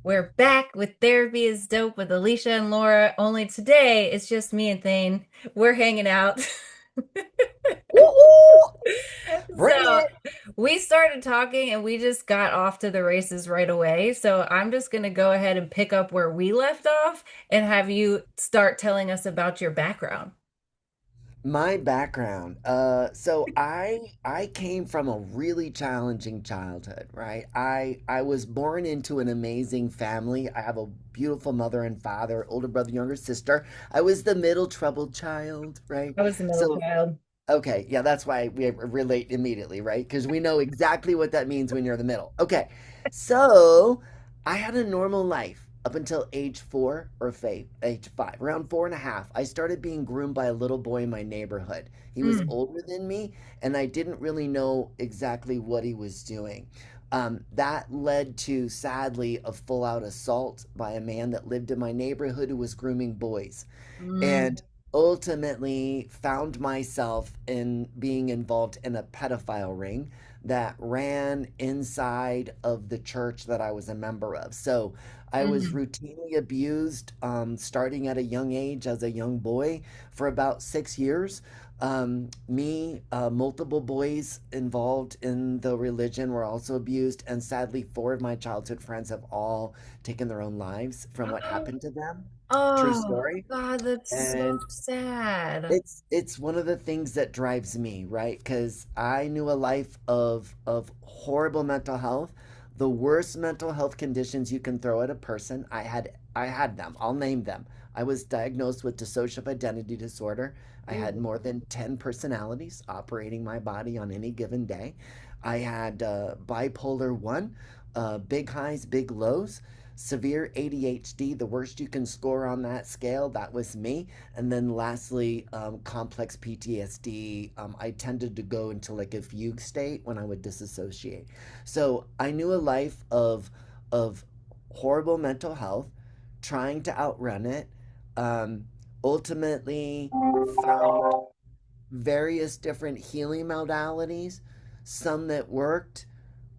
We're back with Therapy is Dope with Alicia and Laura. Only today it's just me and Thayne. We're hanging out. Woo-hoo! Bring So it. we started talking and we just got off to the races right away. So I'm just going to go ahead and pick up where we left off and have you start telling us about your background. My background. So I came from a really challenging childhood, right? I was born into an amazing family. I have a beautiful mother and father, older brother, younger sister. I was the middle troubled child, right? I was the middle So child. okay, yeah, that's why we relate immediately, right? Because we know exactly what that means when you're in the middle. Okay, so I had a normal life up until age 4 or age 5. Around 4.5, I started being groomed by a little boy in my neighborhood. He was Mm. older than me, and I didn't really know exactly what he was doing. That led to, sadly, a full out assault by a man that lived in my neighborhood who was grooming boys, Mm. and ultimately found myself in being involved in a pedophile ring that ran inside of the church that I was a member of. So I was Mm. routinely abused, starting at a young age as a young boy for about 6 years. Multiple boys involved in the religion were also abused, and sadly, 4 of my childhood friends have all taken their own lives from what happened to them. True Oh, story. God, that's so And sad. it's one of the things that drives me, right? Because I knew a life of horrible mental health, the worst mental health conditions you can throw at a person. I had them. I'll name them. I was diagnosed with dissociative identity disorder. I had more than 10 personalities operating my body on any given day. I had bipolar 1, big highs, big lows, severe ADHD, the worst you can score on that scale. That was me. And then lastly, complex PTSD. I tended to go into like a fugue state when I would disassociate. So I knew a life of horrible mental health, trying to outrun it. Um, Ultimately, found various different healing modalities, some that worked,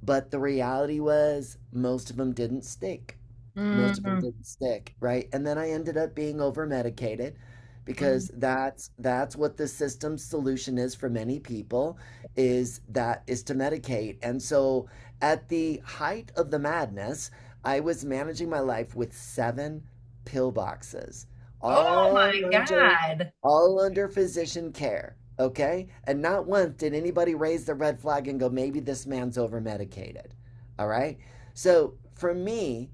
but the reality was most of them didn't stick. Most of them Mm. didn't stick, right? And then I ended up being over medicated Mm. because that's what the system's solution is for many people, is to medicate. And so at the height of the madness, I was managing my life with 7 pill boxes, Oh all my under God. all under physician care. Okay. And not once did anybody raise the red flag and go, maybe this man's over medicated. All right. So for me,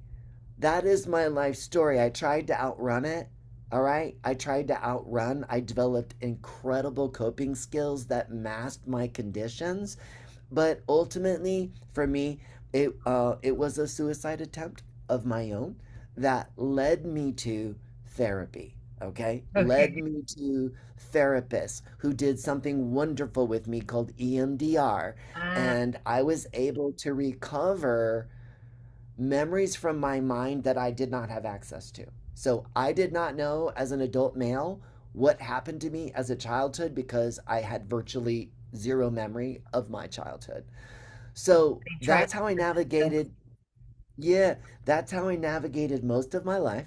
that is my life story. I tried to outrun it. All right. I tried to outrun. I developed incredible coping skills that masked my conditions. But ultimately, for me, it was a suicide attempt of my own that led me to therapy. Okay, led Okay. me to therapists who did something wonderful with me called EMDR, Ah, and I was able to recover memories from my mind that I did not have access to. So I did not know as an adult male what happened to me as a childhood because I had virtually zero memory of my childhood. So they tried that's to how I protect you. navigated. Yeah, that's how I navigated most of my life,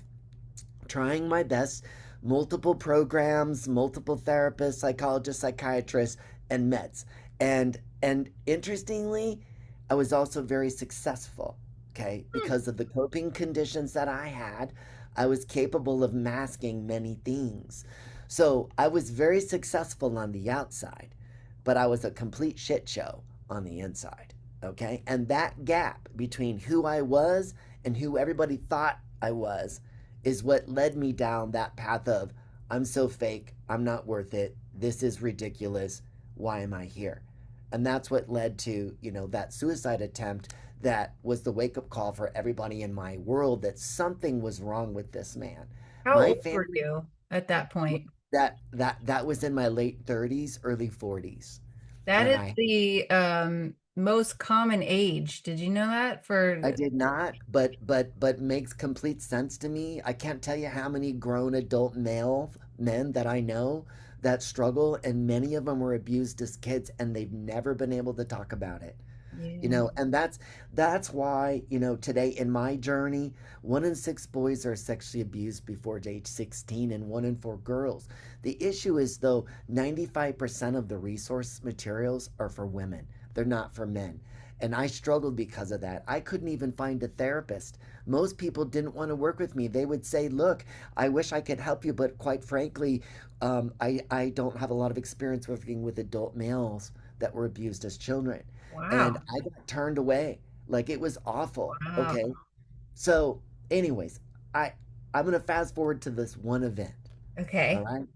trying my best, multiple programs, multiple therapists, psychologists, psychiatrists, and meds. And interestingly, I was also very successful, okay? Hmm. Because of the coping conditions that I had, I was capable of masking many things. So I was very successful on the outside, but I was a complete shit show on the inside, okay? And that gap between who I was and who everybody thought I was is what led me down that path of I'm so fake, I'm not worth it, this is ridiculous, why am I here? And that's what led to, that suicide attempt that was the wake up call for everybody in my world that something was wrong with this man. How My old were family, you at that point? that was in my late 30s, early 40s. That And is I the most common age. Did you know that? I For did not, but makes complete sense to me. I can't tell you how many grown adult male men that I know that struggle, and many of them were abused as kids, and they've never been able to talk about it. Yeah. And that's why, today in my journey, 1 in 6 boys are sexually abused before age 16 and 1 in 4 girls. The issue is though 95% of the resource materials are for women. They're not for men. And I struggled because of that. I couldn't even find a therapist. Most people didn't want to work with me. They would say, "Look, I wish I could help you, but quite frankly, I don't have a lot of experience working with adult males that were abused as children." And Wow. I got turned away. Like it was awful. Wow. Okay. So, anyways, I I'm gonna fast forward to this one event. All Okay. right.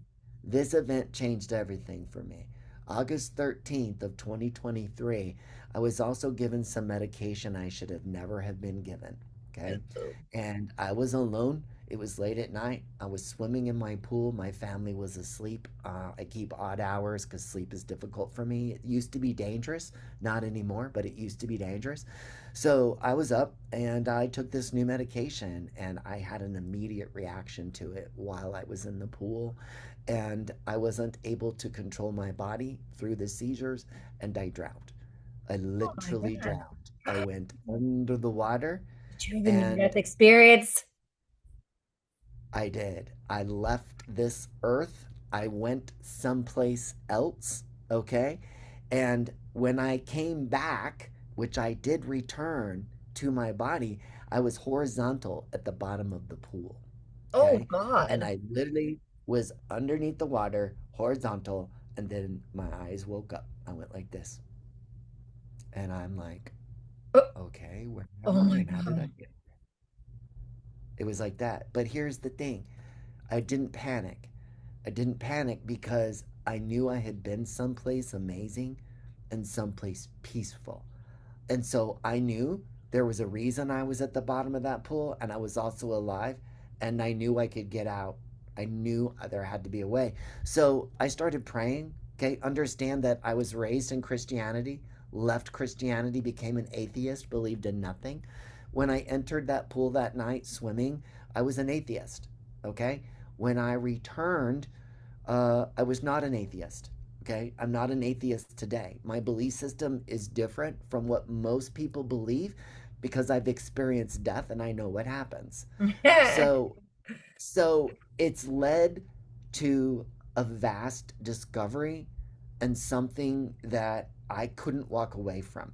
This event changed everything for me. August 13th of 2023, I was also given some medication I should have never have been given. Okay. Uh-oh. And I was alone. It was late at night. I was swimming in my pool. My family was asleep. I keep odd hours because sleep is difficult for me. It used to be dangerous, not anymore, but it used to be dangerous. So I was up and I took this new medication and I had an immediate reaction to it while I was in the pool. And I wasn't able to control my body through the seizures and I drowned. I Oh my literally God. drowned. I went under the water Did you have a near and death experience? I did. I left this earth. I went someplace else. Okay. And when I came back, which I did return to my body, I was horizontal at the bottom of the pool. Oh Okay. And God. I literally was underneath the water, horizontal. And then my eyes woke up. I went like this. And I'm like, Oh, okay, where am oh I? my And how did I God. get? It was like that. But here's the thing, I didn't panic. I didn't panic because I knew I had been someplace amazing and someplace peaceful. And so I knew there was a reason I was at the bottom of that pool and I was also alive and I knew I could get out. I knew there had to be a way. So I started praying. Okay, understand that I was raised in Christianity, left Christianity, became an atheist, believed in nothing. When I entered that pool that night swimming, I was an atheist. Okay, when I returned, I was not an atheist. Okay, I'm not an atheist today. My belief system is different from what most people believe because I've experienced death and I know what happens. So, so it's led to a vast discovery and something that I couldn't walk away from.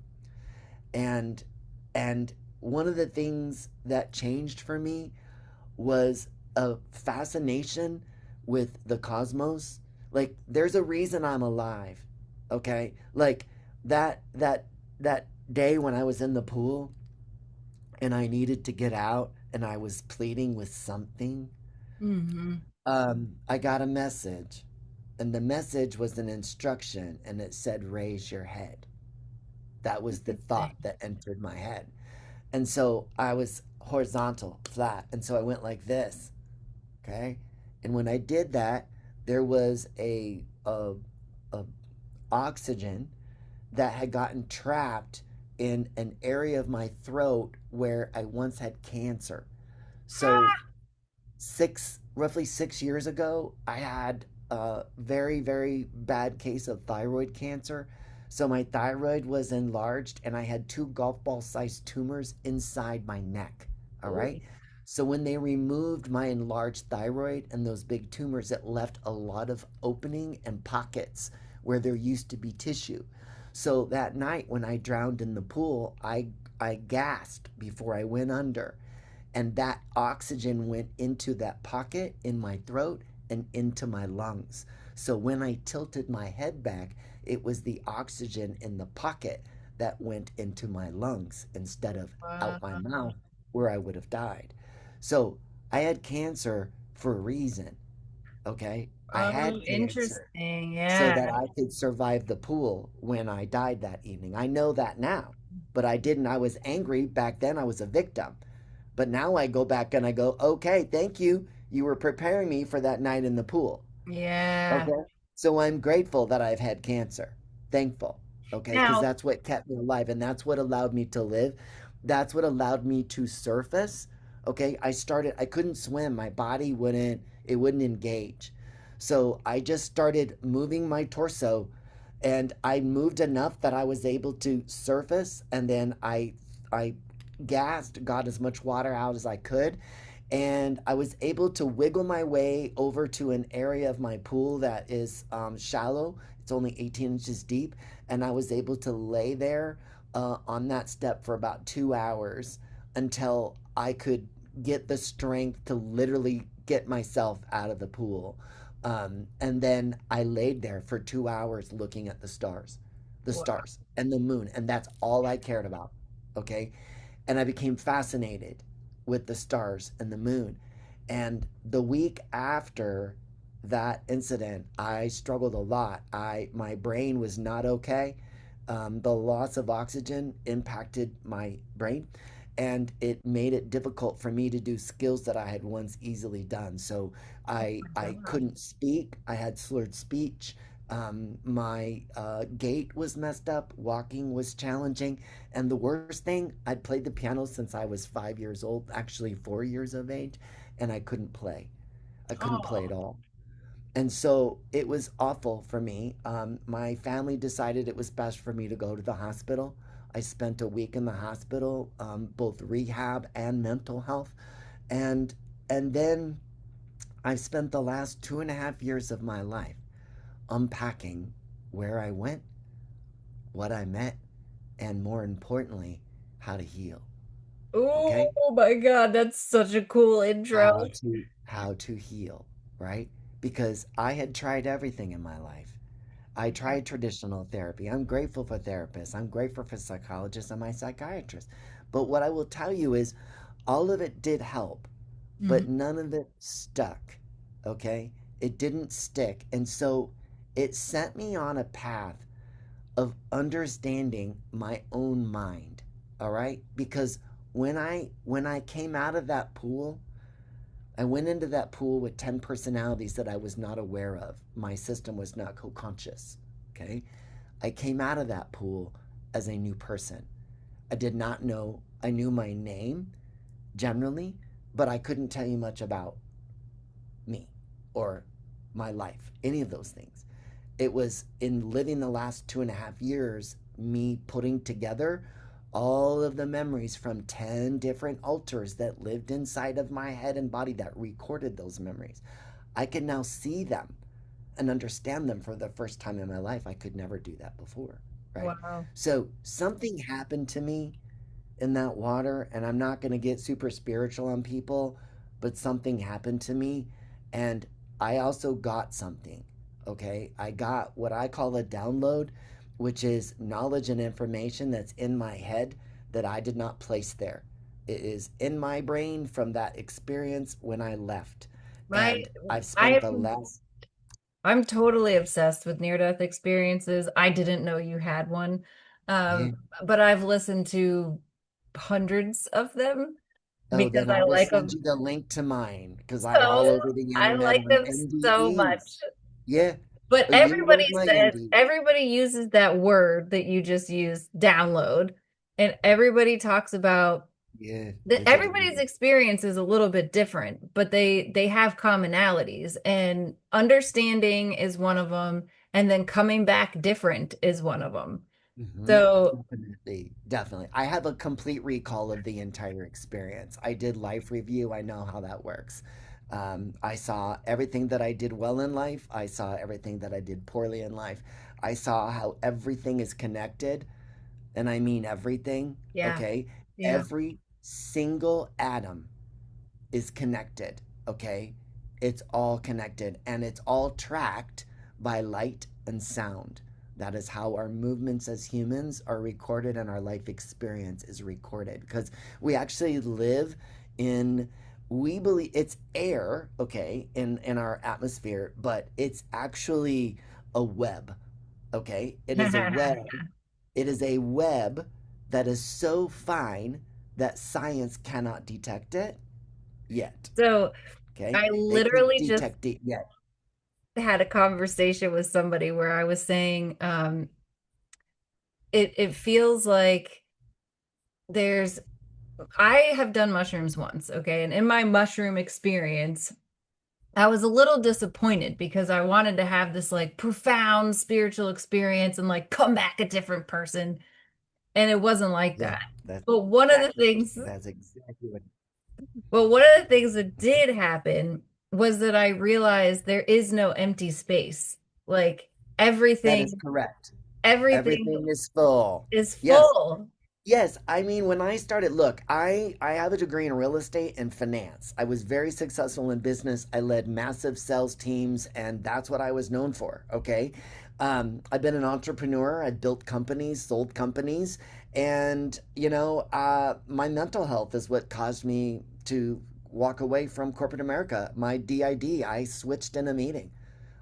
And and one of the things that changed for me was a fascination with the cosmos. Like there's a reason I'm alive. Okay? Like that day when I was in the pool and I needed to get out and I was pleading with something, Hmm. I got a message. And the message was an instruction and it said raise your head. That was the thought Interesting. that entered my head. And so I was horizontal, flat. And so I went like this. Okay. And when I did that, there was a oxygen that had gotten trapped in an area of my throat where I once had cancer. So roughly 6 years ago, I had a very, very bad case of thyroid cancer. So my thyroid was enlarged and I had two golf ball sized tumors inside my neck. All Oh, right. So when they removed my enlarged thyroid and those big tumors, it left a lot of opening and pockets where there used to be tissue. So that night when I drowned in the pool, I gasped before I went under and that oxygen went into that pocket in my throat and into my lungs. So when I tilted my head back, it was the oxygen in the pocket that went into my lungs instead of out my wow. mouth where I would have died. So I had cancer for a reason, okay? I Oh, had cancer interesting. so Yeah. that I could survive the pool when I died that evening. I know that now, but I didn't. I was angry back then. I was a victim. But now I go back and I go, okay, thank you. You were preparing me for that night in the pool. Yeah. Okay. So I'm grateful that I've had cancer. Thankful. Okay. Because Now, that's what kept me alive and that's what allowed me to live. That's what allowed me to surface. Okay. I couldn't swim. My body it wouldn't engage. So I just started moving my torso And I moved enough that I was able to surface, and then I gasped, got as much water out as I could, and I was able to wiggle my way over to an area of my pool that is shallow. It's only 18 inches deep, and I was able to lay there on that step for about 2 hours until I could get the strength to literally get myself out of the pool. And then I laid there for 2 hours looking at the Wow. stars and the moon, and that's all I cared about. Okay. And I became fascinated with the stars and the moon. And the week after that incident, I struggled a lot. My brain was not okay. The loss of oxygen impacted my brain, and it made it difficult for me to do skills that I had once easily done. So Oh I my God. couldn't speak. I had slurred speech. My gait was messed up. Walking was challenging. And the worst thing, I'd played the piano since I was 5 years old, actually 4 years of age, and I couldn't play. I couldn't play Oh. at all. And so it was awful for me. My family decided it was best for me to go to the hospital. I spent a week in the hospital, both rehab and mental health, and and then I've spent the last 2.5 years of my life unpacking where I went, what I met, and more importantly, how to heal. Okay, Oh my God, that's such a cool intro. how to heal, right? Because I had tried everything in my life. I tried traditional therapy. I'm grateful for therapists. I'm grateful for psychologists and my psychiatrists. But what I will tell you is all of it did help, Mhm. but none of it stuck. Okay? It didn't stick. And so it sent me on a path of understanding my own mind. All right? Because when I came out of that pool, I went into that pool with 10 personalities that I was not aware of. My system was not co-conscious. Okay? I came out of that pool as a new person. I did not know, I knew my name generally, but I couldn't tell you much about me or my life, any of those things. It was in living the last 2.5 years, me putting together all of the memories from 10 different alters that lived inside of my head and body that recorded those memories. I can now see them and understand them for the first time in my life. I could never do that before, right? Wow. So something happened to me in that water, and I'm not going to get super spiritual on people, but something happened to me, and I also got something. Okay, I got what I call a download, which is knowledge and information that's in my head that I did not place there. It is in my brain from that experience when I left, My and I've spent the I'm last I'm totally obsessed with near-death experiences. I didn't know you had one. yeah. Um, but I've listened to hundreds of them Oh, because then I I will like send them you the link to mine because I'm all so over the I internet like on them so much. NDEs. Yeah. But You everybody read my says NDE. everybody uses that word that you just used, download, and everybody talks about Yeah, that it's a everybody's download. experience is a little bit different, but they have commonalities, and understanding is one of them, and then coming back different is one of them. Hmm. So, Definitely, definitely. I have a complete recall of the entire experience. I did life review. I know how that works. I saw everything that I did well in life. I saw everything that I did poorly in life. I saw how everything is connected, and I mean everything. yeah. Okay, Yeah. every single atom is connected, okay? It's all connected and it's all tracked by light and sound. That is how our movements as humans are recorded and our life experience is recorded because we actually live in we believe it's air, okay, in our atmosphere, but it's actually a web, okay? It is a web. It is a web that is so fine that science cannot detect it yet. So Okay, I they can't literally just detect it yet. had a conversation with somebody where I was saying, it feels like there's I have done mushrooms once, okay? And in my mushroom experience, I was a little disappointed because I wanted to have this like profound spiritual experience and like come back a different person. And it wasn't like Yeah, that. that's But one of the exactly things, that's exactly what. but one of the things that did happen was that I realized there is no empty space. Like That is everything, correct. everything Everything is full. is Yes. full. Yes, I mean when I started, look, I have a degree in real estate and finance. I was very successful in business. I led massive sales teams, and that's what I was known for. Okay, I've been an entrepreneur. I built companies, sold companies, and my mental health is what caused me to walk away from corporate America. My DID, I switched in a meeting.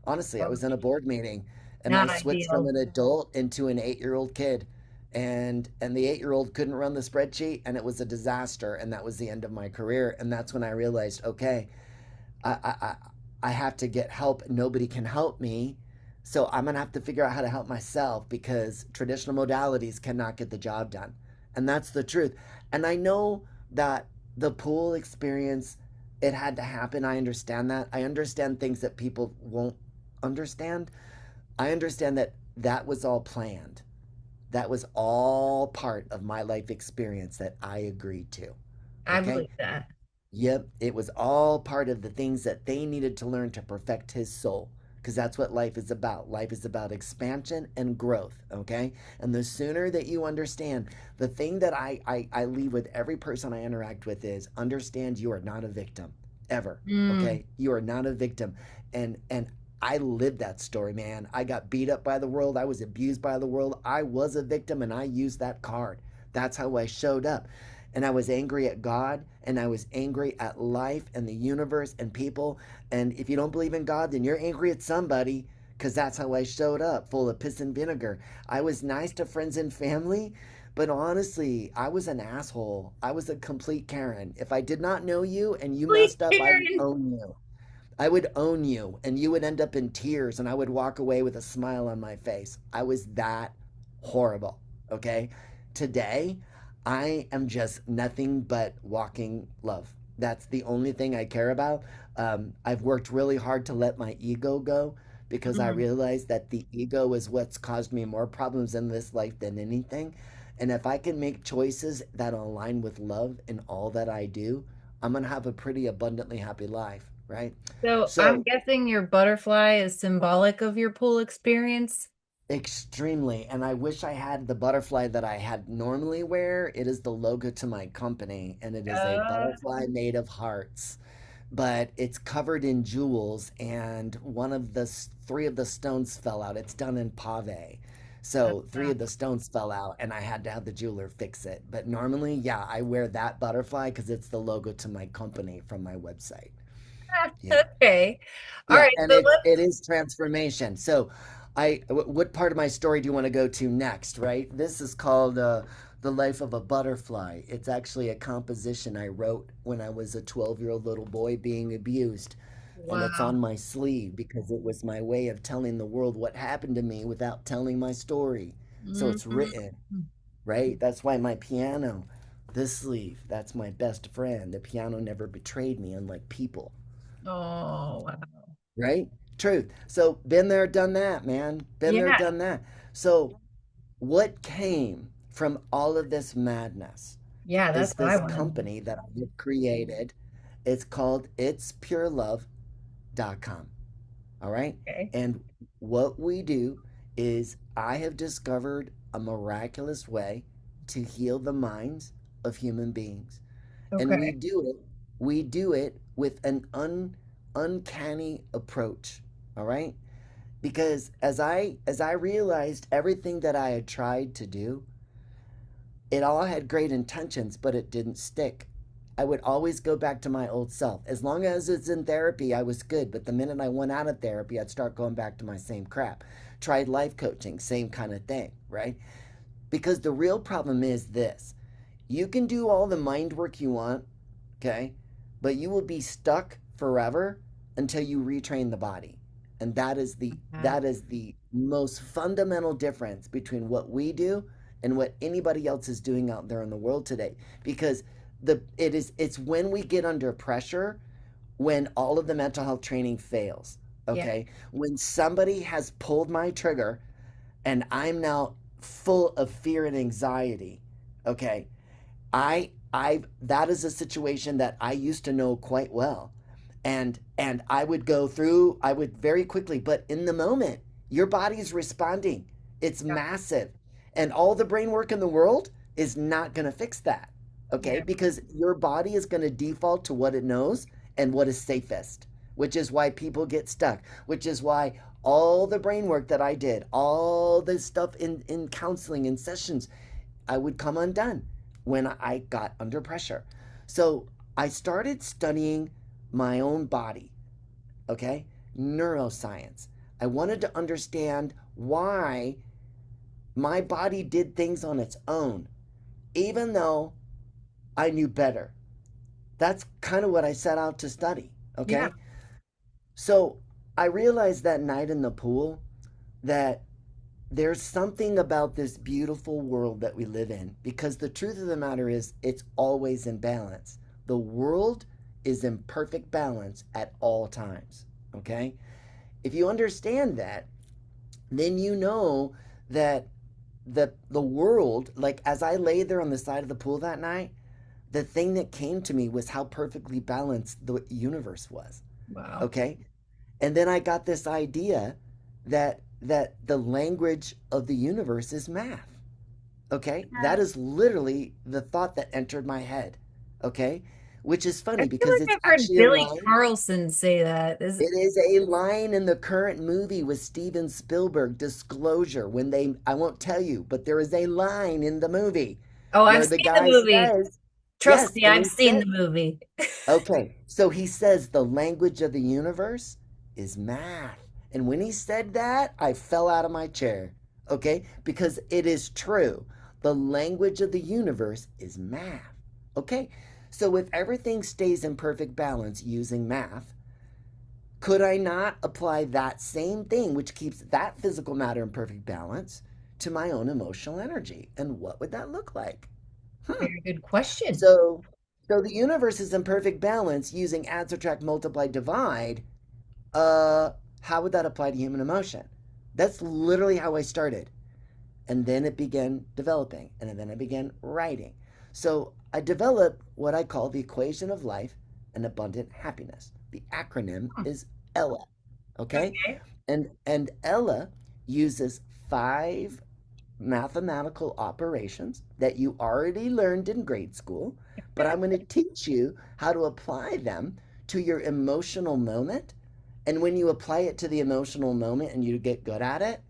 Honestly, I Oh, was in a board meeting and I not switched from ideal. an adult into an 8-year-old kid. And the 8-year-old couldn't run the spreadsheet and it was a disaster and that was the end of my career. And that's when I realized, okay, I I, I I have to get help. Nobody can help me. So I'm gonna have to figure out how to help myself because traditional modalities cannot get the job done. And that's the truth. And I know that the pool experience, it had to happen. I understand that. I understand things that people won't understand. I understand that that was all planned. That was all part of my life experience that I agreed to. I Okay? believe that. Yep, it was all part of the things that they needed to learn to perfect his soul. Because that's what life is about. Life is about expansion and growth, okay? And the sooner that you understand, the thing that I leave with every person I interact with is understand you are not a victim, ever, Mm, okay? You are not a victim. And I lived that story, man. I got beat up by the world. I was abused by the world. I was a victim and I used that card. That's how I showed up. And I was angry at God and I was angry at life and the universe and people. And if you don't believe in God, then you're angry at somebody because that's how I showed up, full of piss and vinegar. I was nice to friends and family, but honestly, I was an asshole. I was a complete Karen. If I did not know you and you Please, messed up, I would Karen. own you. I would own you and you would end up in tears and I would walk away with a smile on my face. I was that horrible. Okay. Today, I am just nothing but walking love. That's the only thing I care about. I've worked really hard to let my ego go because I Mm. realize that the ego is what's caused me more problems in this life than anything. And if I can make choices that align with love in all that I do, I'm going to have a pretty abundantly happy life, right? So I'm So, guessing your butterfly is symbolic of your pool experience. extremely. And I wish I had the butterfly that I had normally wear. It is the logo to my company, and it is a Uh, butterfly made of hearts, but it's covered in jewels. And three of the stones fell out. It's done in pave. So three of the stones fell out, and I had to have the jeweler fix it. But normally, yeah, I wear that butterfly because it's the logo to my company from my website. Yeah. okay. All Yeah, right. and So it let's, is transformation. So, what part of my story do you want to go to next? Right, this is called "The Life of a Butterfly." It's actually a composition I wrote when I was a 12-year-old little boy being abused, and it's wow. on my sleeve because it was my way of telling the world what happened to me without telling my story. So it's Mhm. written, right? That's why my piano, this sleeve, that's my best friend. The piano never betrayed me, unlike people. Oh, wow. Right? Truth. So been there, done that, man. Been there, Yeah. done that. So what came from all of this madness Yeah, that's is what I this want to know. company that I have created. It's called itspurelove.com. All right? Okay. And what we do is I have discovered a miraculous way to heal the minds of human beings. And Okay. we do it with an uncanny approach. All right? Because as I realized everything that I had tried to do, it all had great intentions, but it didn't stick. I would always go back to my old self. As long as it's in therapy, I was good. But the minute I went out of therapy, I'd start going back to my same crap. Tried life coaching, same kind of thing, right? Because the real problem is this: you can do all the mind work you want, okay? But you will be stuck forever until you retrain the body. And Uh, that is the most fundamental difference between what we do and what anybody else is doing out there in the world today. Because it's when we get under pressure when all of the mental health training fails. Yeah. Okay. When somebody has pulled my trigger and I'm now full of fear and anxiety. Okay. I that is a situation that I used to know quite well. And I would go through, I would very quickly, but in the moment, your body's responding. It's Yeah. massive. And all the brain work in the world is not going to fix that. Okay? Yeah. Because your body is going to default to what it knows and what is safest, which is why people get stuck, which is why all the brain work that I did, all the stuff in counseling and sessions, I would come undone when I got under pressure. So I started studying my own body, okay? Neuroscience. I wanted to understand why my body did things on its own, even though I knew better. That's kind of what I set out to study, Yeah. okay? So I realized that night in the pool that there's something about this beautiful world that we live in because the truth of the matter is it's always in balance. The world is in perfect balance at all times. Okay? If you understand that, then you know that the world, like as I lay there on the side of the pool that night, the thing that came to me was how perfectly balanced the universe was. Wow. Okay? And then I got this idea that the language of the universe is math. Okay? Yeah. That is literally the thought that entered my head. Okay? Which is I funny feel because like it's I've heard actually a Billy line. Carlson say that. It is a line in the current movie with Steven Spielberg, Disclosure, when they, I won't tell you, but there is a line in the movie Oh, I've where the seen the guy movie. says, Trust yes, me, and I've he seen said, the movie. okay, so he says the language of the universe is math. And when he said that, I fell out of my chair, okay? Because it is true. The language of the universe is math, okay? So if everything stays in perfect balance using math, could I not apply that same thing, which keeps that physical matter in perfect balance, to my own emotional energy? And what would that look like? Hmm. Very good question. So, so the universe is in perfect balance using add, subtract, multiply, divide. Uh, how would that apply to human emotion? That's literally how I started. And then it began developing, and then I began writing. So I developed what I call the equation of life and abundant happiness. The acronym Hmm. is ELAH. Okay? Okay. And ELAH uses 5 mathematical operations that you already learned in grade school, but I'm going to teach you how to apply them to your emotional moment. And when you apply it to the emotional moment and you get good at it,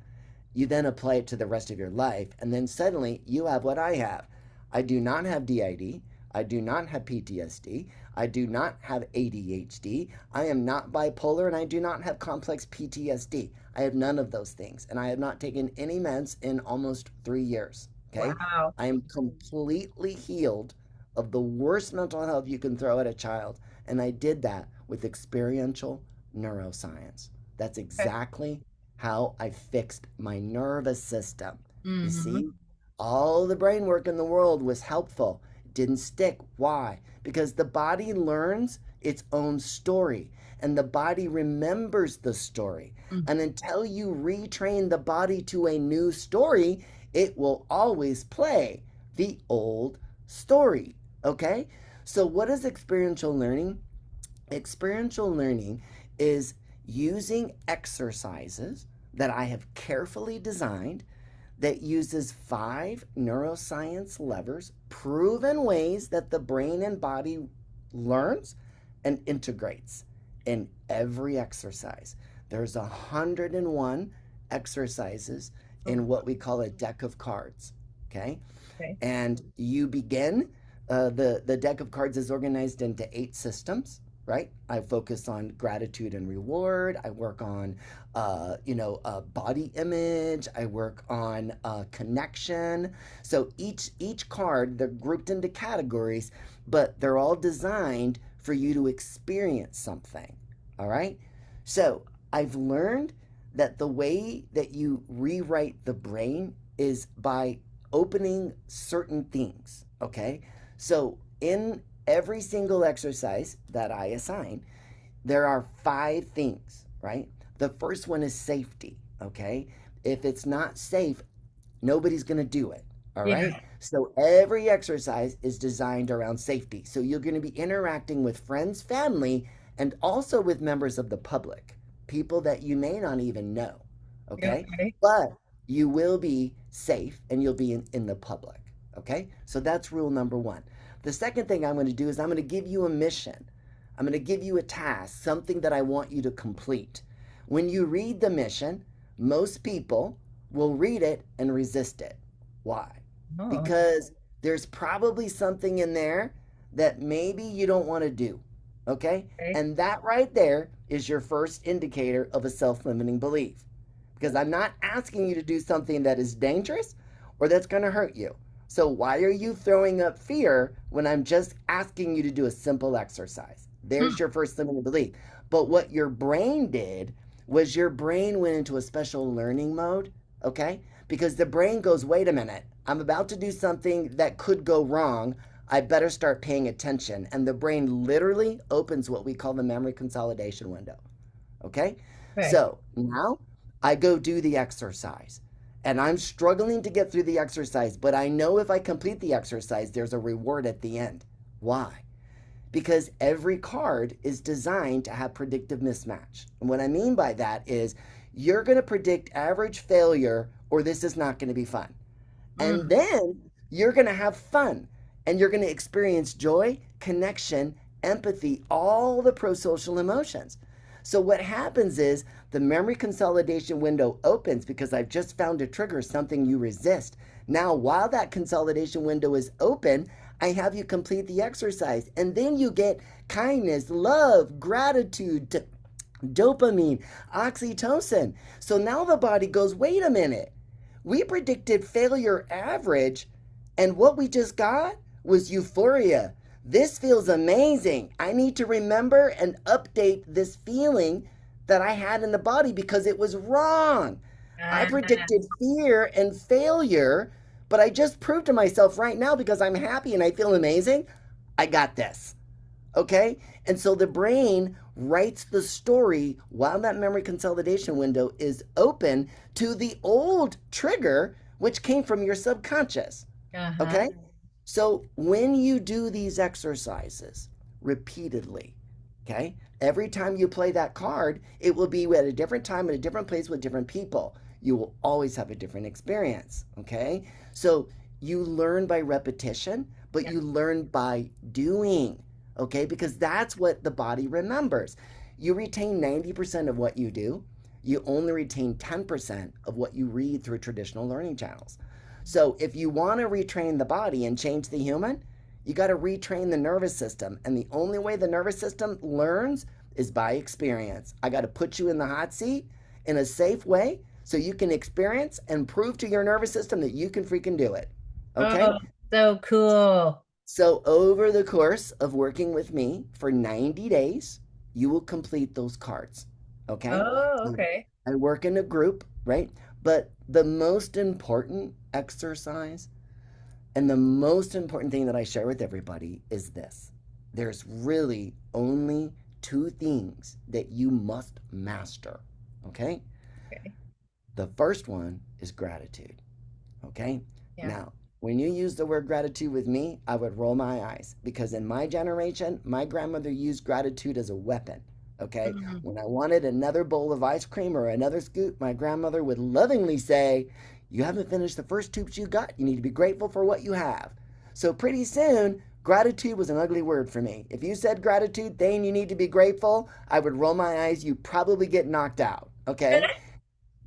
you then apply it to the rest of your life. And then suddenly you have what I have. I do not have DID. I do not have PTSD. I do not have ADHD. I am not bipolar and I do not have complex PTSD. I have none of those things. And I have not taken any meds in almost 3 years. Okay. Wow. I am completely healed of the worst mental health you can throw at a child. And I did that with experiential neuroscience. That's Okay. exactly how I fixed my nervous system. You Mm-hmm. see, all the brain work in the world was helpful. It didn't stick. Why? Because the body learns its own story and the body remembers the story. And until you retrain the body to a new story, it will always play the old story. Okay? So, what is experiential learning? Experiential learning is using exercises that I have carefully designed that uses 5 neuroscience levers, proven ways that the brain and body learns and integrates in every exercise. There's 101 exercises Oh, in what we call a deck of cards. Okay, okay. and you begin. The deck of cards is organized into 8 systems. Right, I focus on gratitude and reward. I work on, body image. I work on connection. So each card they're grouped into categories, but they're all designed for you to experience something. All right. So I've learned that the way that you rewrite the brain is by opening certain things. Okay. So in every single exercise that I assign, there are five things, right? The first one is safety, okay? If it's not safe, nobody's going to do it. All Yeah. right. So every exercise is designed around safety. So you're going to be interacting with friends, family, and also with members of the public, people that you may not even know. Okay. Okay. But you will be safe and you'll be in the public. Okay. So that's rule number one. The second thing I'm going to do is I'm going to give you a mission. I'm going to give you a task, something that I want you to complete. When you read the mission, most people will read it and resist it. Why? Oh, Because there's probably something in there that maybe you don't want to do. Okay? okay. And that right there is your first indicator of a self limiting belief. Because I'm not asking you to do something that is dangerous or that's going to hurt you. So, why are you throwing up fear when I'm just asking you to do a simple exercise? There's Hmm. your first limiting belief. But what your brain did was your brain went into a special learning mode, okay? Because the brain goes, wait a minute, I'm about to do something that could go wrong. I better start paying attention. And the brain literally opens what we call the memory consolidation window, okay? Okay. So now I go do the exercise. And I'm struggling to get through the exercise, but I know if I complete the exercise, there's a reward at the end. Why? Because every card is designed to have predictive mismatch. And what I mean by that is you're going to predict average failure or this is not going to be fun. And Mm. then you're going to have fun and you're going to experience joy, connection, empathy, all the pro social emotions. So, what happens is the memory consolidation window opens because I've just found a trigger, something you resist. Now, while that consolidation window is open, I have you complete the exercise. And then you get kindness, love, gratitude, dopamine, oxytocin. So now the body goes, wait a minute. We predicted failure average, and what we just got was euphoria. This feels amazing. I need to remember and update this feeling that I had in the body because it was wrong. I Ah, predicted fear and failure, but I just proved to myself right now because I'm happy and I feel amazing. I got this. Okay? And so the brain writes the story while that memory consolidation window is open to the old trigger, which came from your subconscious. uh-huh. Okay? So when you do these exercises repeatedly, okay, every time you play that card, it will be at a different time, at a different place with different people. You will always have a different experience. Okay? So you learn by repetition, but Yeah. you learn by doing. Okay? Because that's what the body remembers. You retain 90% of what you do, you only retain 10% of what you read through traditional learning channels. So if you want to retrain the body and change the human, you got to retrain the nervous system. And the only way the nervous system learns is by experience. I got to put you in the hot seat in a safe way so you can experience and prove to your nervous system that you can freaking do it. Okay? Oh, so cool. So, over the course of working with me for 90 days, you will complete those cards. Okay? Oh, So, okay. I work in a group, right? But the most important exercise and the most important thing that I share with everybody is this: there's really only two things that you must master. Okay? Okay. The first one is gratitude. Okay? Yeah. Now, when you use the word gratitude with me, I would roll my eyes because in my generation, my grandmother used gratitude as a weapon. Okay? Mm. When I wanted another bowl of ice cream or another scoop, my grandmother would lovingly say, you haven't finished the first tubes you got. You need to be grateful for what you have. So, pretty soon, gratitude was an ugly word for me. If you said gratitude, Thayne, you need to be grateful, I would roll my eyes. You probably get knocked out. Okay?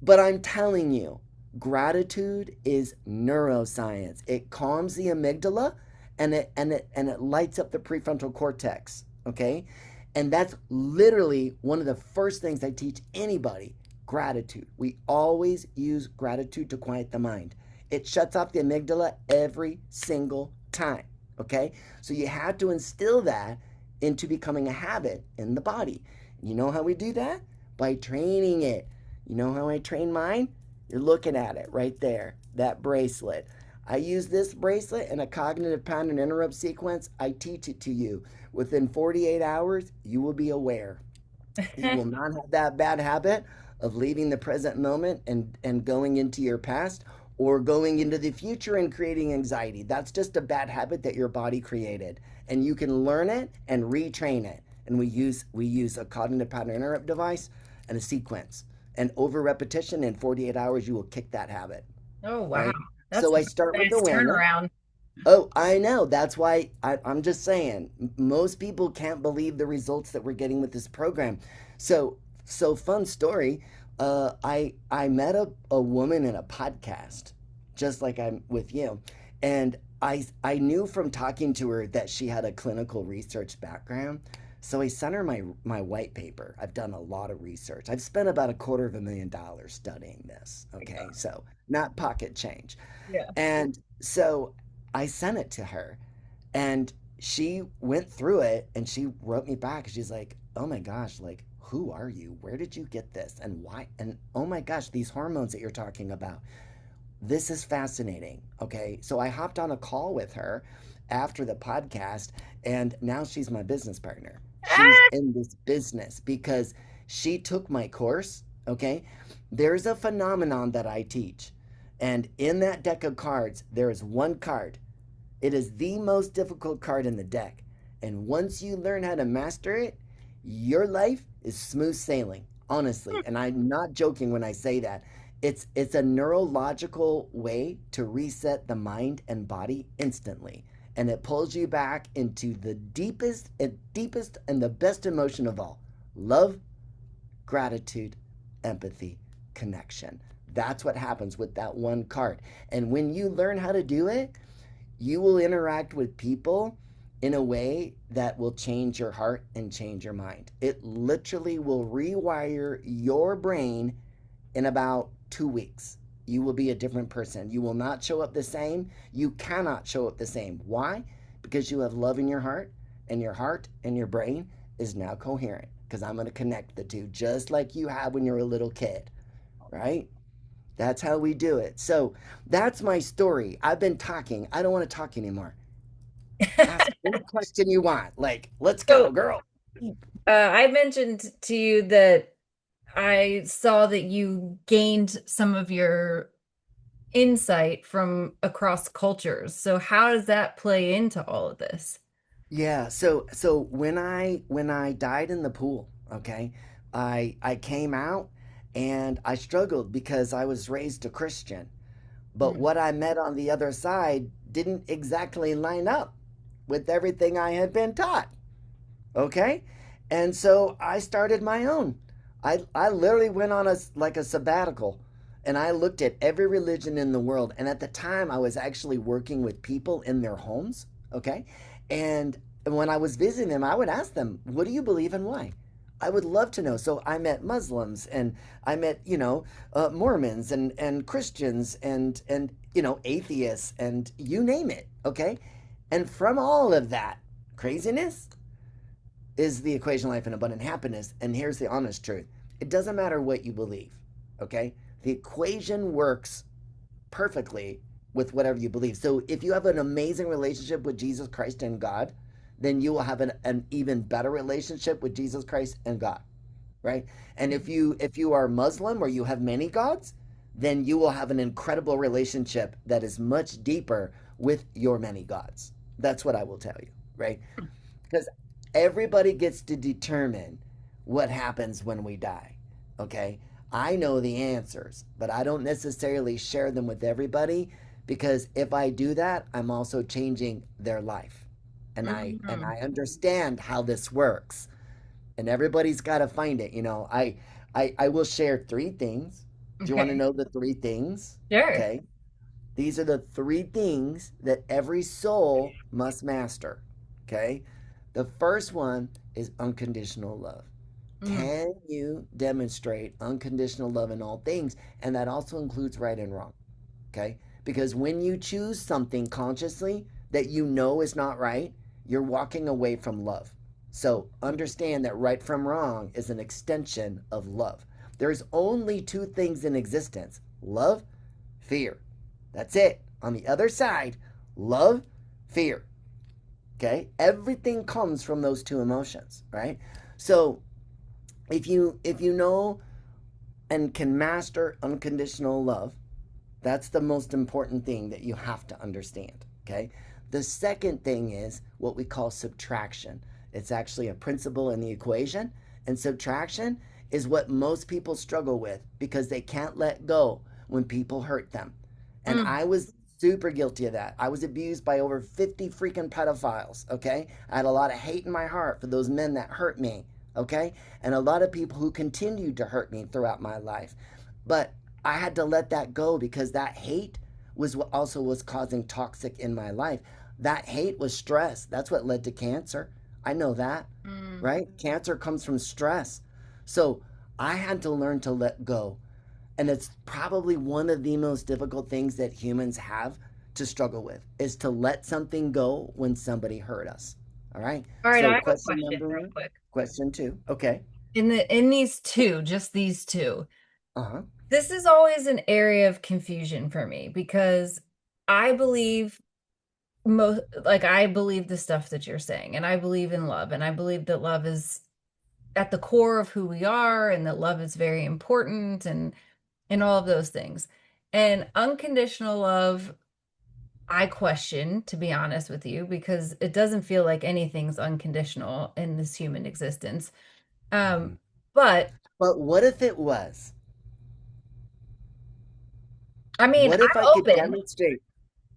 But I'm telling you, gratitude is neuroscience. It calms the amygdala and it lights up the prefrontal cortex, okay? And that's literally one of the first things I teach anybody, gratitude. We always use gratitude to quiet the mind. It shuts off the amygdala every single time, okay? So you have to instill that into becoming a habit in the body. You know how we do that? By training it. You know how I train mine? You're looking at it right there, that bracelet. I use this bracelet in a cognitive pattern interrupt sequence. I teach it to you. Within 48 hours, you will be aware. You will not have that bad habit of leaving the present moment and going into your past or going into the future and creating anxiety. That's just a bad habit that your body created. And you can learn it and retrain it. And we use a cognitive pattern interrupt device and a sequence. And over repetition in 48 hours you will kick that habit, Oh, wow. right? That's So a I start with fast awareness. turnaround. Oh, I know. That's why I'm just saying most people can't believe the results that we're getting with this program. So, so fun story. I met a woman in a podcast, just like I'm with you, and I knew from talking to her that she had a clinical research background. So I sent her my white paper. I've done a lot of research. I've spent about $250,000 studying this. My Okay, God. so not pocket change. Yeah. And so I sent it to her and she went through it and she wrote me back. She's like, oh my gosh, like, who are you? Where did you get this? And why? And oh my gosh, these hormones that you're talking about. This is fascinating. Okay. So I hopped on a call with her after the podcast and now she's my business partner. She's Ah! in this business because she took my course. Okay. There's a phenomenon that I teach. And in that deck of cards, there is one card. It is the most difficult card in the deck. And once you learn how to master it, your life is smooth sailing, honestly. And I'm not joking when I say that. It's a neurological way to reset the mind and body instantly. And it pulls you back into the deepest and the best emotion of all. Love, gratitude, empathy, connection. That's what happens with that one card. And when you learn how to do it, you will interact with people in a way that will change your heart and change your mind. It literally will rewire your brain in about 2 weeks. You will be a different person. You will not show up the same. You cannot show up the same. Why? Because you have love in your heart and your brain is now coherent. Because I'm going to connect the two, just like you had when you were a little kid, right? That's how we do it. So that's my story. I've been talking. I don't want to talk anymore. Ask any question you want. Like, let's go, So, girl. I mentioned to you that I saw that you gained some of your insight from across cultures. So, how does that play into all of this? Yeah. So when I died in the pool, okay, I came out and I struggled because I was raised a Christian. But Mm. what I met on the other side didn't exactly line up with everything I had been taught. Okay? And so I started my own. I literally went on a sabbatical and I looked at every religion in the world. And at the time, I was actually working with people in their homes. Okay? And when I was visiting them, I would ask them, what do you believe and why? I would love to know. So I met Muslims and I met, Mormons and Christians and atheists and you name it. Okay? And from all of that craziness, is the equation of life and abundant happiness. And here's the honest truth, it doesn't matter what you believe, okay? The equation works perfectly with whatever you believe. So if you have an amazing relationship with Jesus Christ and God, then you will have an even better relationship with Jesus Christ and God, right? And if you are Muslim or you have many gods, then you will have an incredible relationship that is much deeper with your many gods. That's what I will tell you, right? Because everybody gets to determine what happens when we die. Okay? I know the answers, but I don't necessarily share them with everybody because if I do that, I'm also changing their life. And I Mhm. understand how this works. And everybody's got to find it. I will share three things. Do you want to Okay. know the three things? Sure. Okay. These are the three things that every soul must master. Okay. The first one is unconditional love. Mm. Can you demonstrate unconditional love in all things? And that also includes right and wrong. Okay. Because when you choose something consciously that you know is not right, you're walking away from love. So understand that right from wrong is an extension of love. There's only two things in existence: love, fear. That's it. On the other side, love, fear. Okay? Everything comes from those two emotions, right? So if you know and can master unconditional love, that's the most important thing that you have to understand. Okay. The second thing is what we call subtraction. It's actually a principle in the equation, and subtraction is what most people struggle with because they can't let go when people hurt them. And Mm. I was super guilty of that. I was abused by over 50 freaking pedophiles. Okay. I had a lot of hate in my heart for those men that hurt me. Okay. And a lot of people who continued to hurt me throughout my life. But I had to let that go because that hate was what also was causing toxic in my life. That hate was stress. That's what led to cancer. I know that, Mm. right? Cancer comes from stress. So I had to learn to let go. And it's probably one of the most difficult things that humans have to struggle with is to let something go when somebody hurt us. All right. All right, I So have a question question number real one, quick. question two. Okay. In these two, just these two, Uh-huh. this is always an area of confusion for me because I believe most like I believe the stuff that you're saying, and I believe in love, and I believe that love is at the core of who we are, and that love is very important, and all of those things. And unconditional love, I question, to be honest with you, because it doesn't feel like anything's unconditional in this human existence. Um, Mhm. but But what if it was? I mean, What if I I'm could open. demonstrate?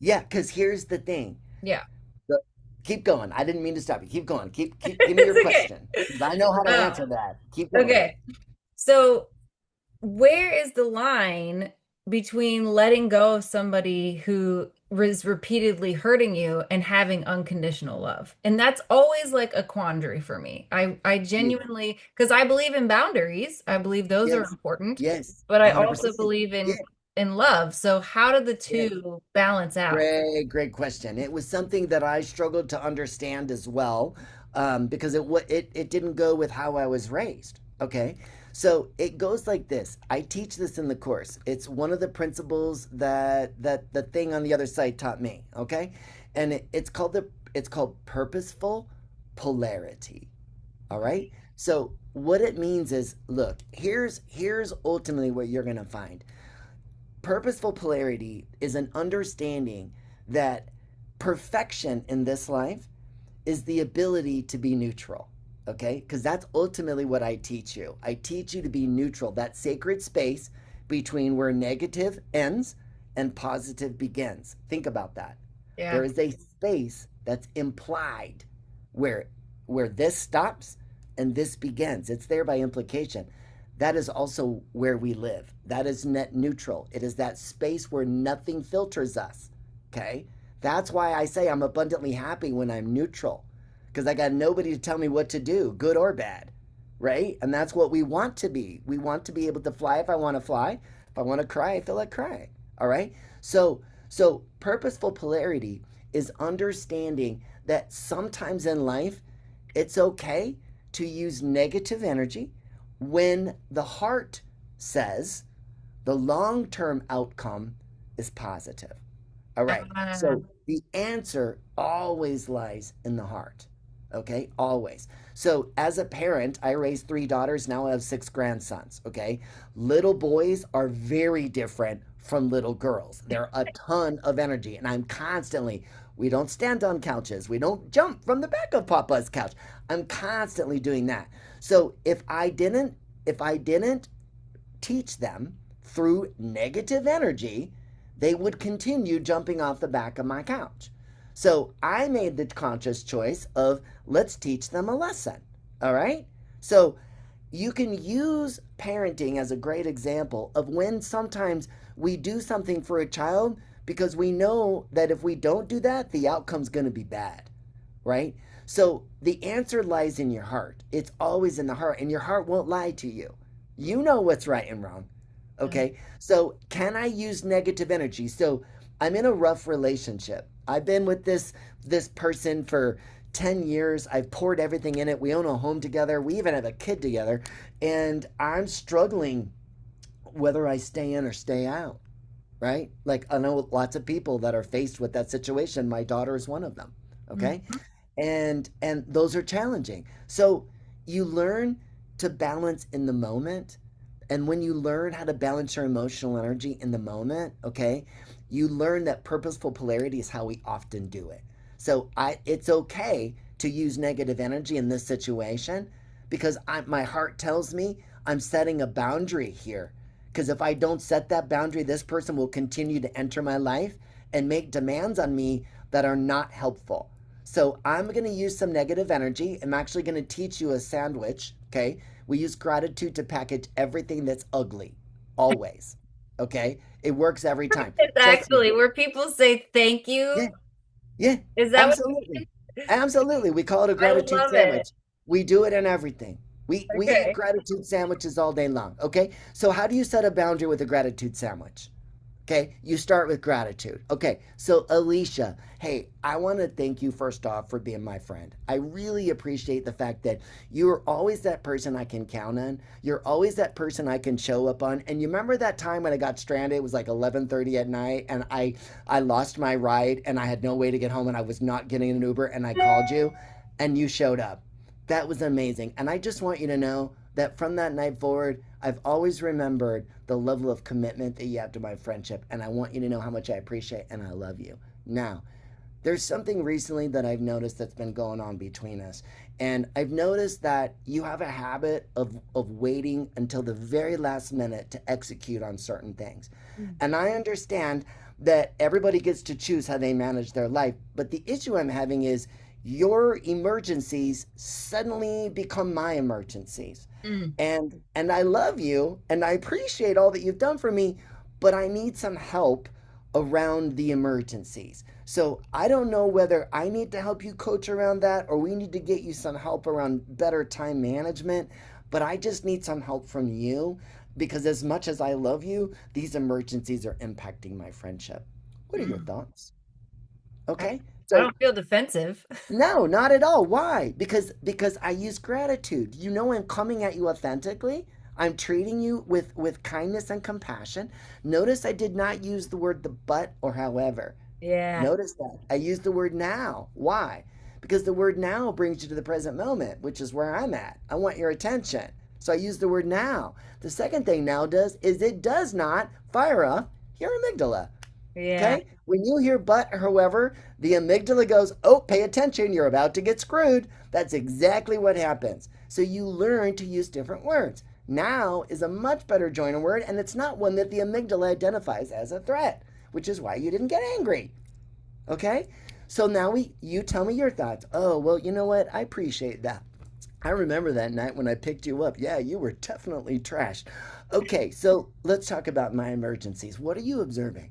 Yeah, because here's the thing. Yeah. The- Keep going. I didn't mean to stop you. Keep going. Keep give me your It's okay. question. Because I know how to Um, answer that. Keep going. okay. So where is the line between letting go of somebody who is repeatedly hurting you and having unconditional love? And that's always like a quandary for me. I Yeah. genuinely, because I believe in boundaries. I believe those are Yes. important, Yes. but I also 100%. believe Yeah. in love. So how do the Yeah. two balance out? Great question. It was something that I struggled to understand as well, because it didn't go with how I was raised. Okay, so it goes like this. I teach this in the course. It's one of the principles that the thing on the other side taught me. Okay, and it's called purposeful polarity. All right. So what it means is, look, here's ultimately what you're gonna find. Purposeful polarity is an understanding that perfection in this life is the ability to be neutral. Okay? Because that's ultimately what I teach you. I teach you to be neutral, that sacred space between where negative ends and positive begins. Think about that. Yeah. There is a space that's implied where where this stops and this begins. It's there by implication. That is also where we live. That is net neutral. It is that space where nothing filters us. Okay? That's why I say I'm abundantly happy when I'm neutral, because I got nobody to tell me what to do, good or bad, right? And that's what we want to be. We want to be able to fly if I want to fly. If I want to cry, I feel like crying. All right? So purposeful polarity is understanding that sometimes in life it's okay to use negative energy when the heart says the long-term outcome is positive. All right. Ah, So the answer always lies in the heart. Okay. Always. So as a parent, I raised three daughters. Now I have six grandsons. Okay. Little boys are very different from little girls. They're a ton of energy. And I'm constantly, we don't stand on couches. We don't jump from the back of Papa's couch. I'm constantly doing that. So if I didn't teach them through negative energy, they would continue jumping off the back of my couch. So I made the conscious choice of let's teach them a lesson. All right. So you can use parenting as a great example of when sometimes we do something for a child because we know that if we don't do that, the outcome's going to be bad, right? So the answer lies in your heart. It's always in the heart, and your heart won't lie to you. You know what's right and wrong. yeah. Okay. So can I use negative energy? So I'm in a rough relationship. I've been with this person for 10 years. I've poured everything in it. We own a home together. We even have a kid together. And I'm struggling whether I stay in or stay out, right? Like I know lots of people that are faced with that situation. My daughter is one of them. Okay? Mhm. And those are challenging. So you learn to balance in the moment. And when you learn how to balance your emotional energy in the moment, okay, you learn that purposeful polarity is how we often do it. So it's okay to use negative energy in this situation because my heart tells me I'm setting a boundary here. Because if I don't set that boundary, this person will continue to enter my life and make demands on me that are not helpful. So I'm going to use some negative energy. I'm actually going to teach you a sandwich. Okay. We use gratitude to package everything that's ugly, always. Okay. It works every time. It's Trust me. actually where people say thank Yeah. you. Yeah. Is that what Absolutely. Absolutely. We call it a I gratitude love it. sandwich. We do it in everything. We eat Okay. gratitude sandwiches all day long. Okay. So, how do you set a boundary with a gratitude sandwich? Okay, you start with gratitude. Okay, so Alicia, hey, I want to thank you first off for being my friend. I really appreciate the fact that you're always that person I can count on. You're always that person I can show up on. And you remember that time when I got stranded? It was like 11:30 at night, and I lost my ride, and I had no way to get home, and I was not getting an Uber, and I called you, and you showed up. That was amazing. And I just want you to know that from that night forward, I've always remembered the level of commitment that you have to my friendship. And I want you to know how much I appreciate and I love you. Now, there's something recently that I've noticed that's been going on between us. And I've noticed that you have a habit of waiting until the very last minute to execute on certain things. And I understand that everybody gets to choose how they manage their life. But the issue I'm having is your emergencies suddenly become my emergencies. Mm. And I love you and I appreciate all that you've done for me, but I need some help around the emergencies. So I don't know whether I need to help you coach around that or we need to get you some help around better time management, but I just need some help from you because as much as I love you, these emergencies are impacting my friendship. What are your Mm. thoughts? I, Okay? I So don't feel defensive. no, not at all. Why? Because I use gratitude. You know I'm coming at you authentically. I'm treating you with kindness and compassion. Notice I did not use the word the but or however. Yeah. Notice that. I used the word now. Why? Because the word now brings you to the present moment, which is where I'm at. I want your attention. So I use the word now. The second thing now does is it does not fire off your amygdala. Yeah. Okay? When you hear but, however, the amygdala goes, oh, pay attention, you're about to get screwed. That's exactly what happens. So you learn to use different words. Now is a much better joiner word, and it's not one that the amygdala identifies as a threat, which is why you didn't get angry. Okay? So now you tell me your thoughts. Oh, well, you know what? I appreciate that. I remember that night when I picked you up. Yeah, you were definitely trashed. Okay, so let's talk about my emergencies. What are you observing?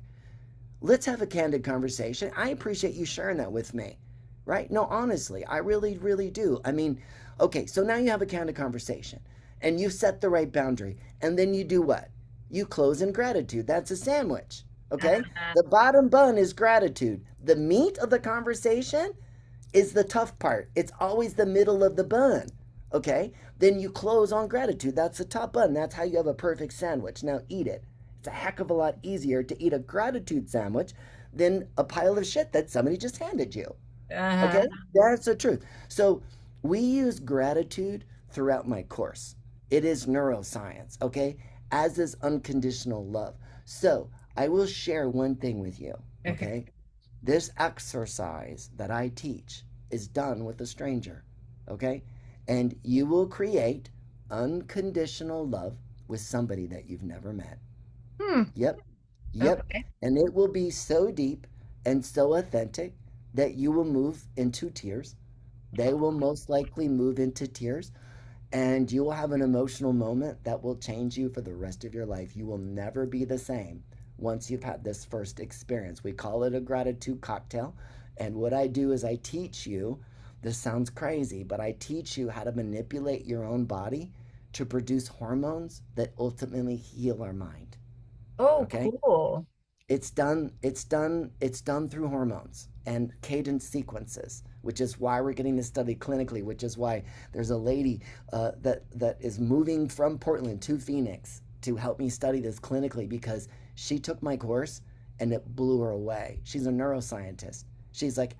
Let's have a candid conversation. I appreciate you sharing that with me, right? No, honestly, I really, really do. I mean, okay, so now you have a candid conversation and you set the right boundary. And then you do what? You close in gratitude. That's a sandwich, okay? Uh, The bottom bun is gratitude. The meat of the conversation is the tough part. It's always the middle of the bun, okay? Then you close on gratitude. That's the top bun. That's how you have a perfect sandwich. Now eat it. It's a heck of a lot easier to eat a gratitude sandwich than a pile of shit that somebody just handed you. uh, Okay? That's the truth. So we use gratitude throughout my course. It is neuroscience, okay? As is unconditional love. So I will share one thing with you, okay. okay? This exercise that I teach is done with a stranger, okay? And you will create unconditional love with somebody that you've never met. Hmm. Yep. Yep. Okay. And it will be so deep and so authentic that you will move into tears. They will most likely move into tears, and you will have an emotional moment that will change you for the rest of your life. You will never be the same once you've had this first experience. We call it a gratitude cocktail. And what I do is I teach you, this sounds crazy, but I teach you how to manipulate your own body to produce hormones that ultimately heal our mind. Oh, Okay? cool. It's done through hormones and cadence sequences, which is why we're getting this study clinically, which is why there's a lady that is moving from Portland to Phoenix to help me study this clinically because she took my course and it blew her away. She's a neuroscientist. She's like,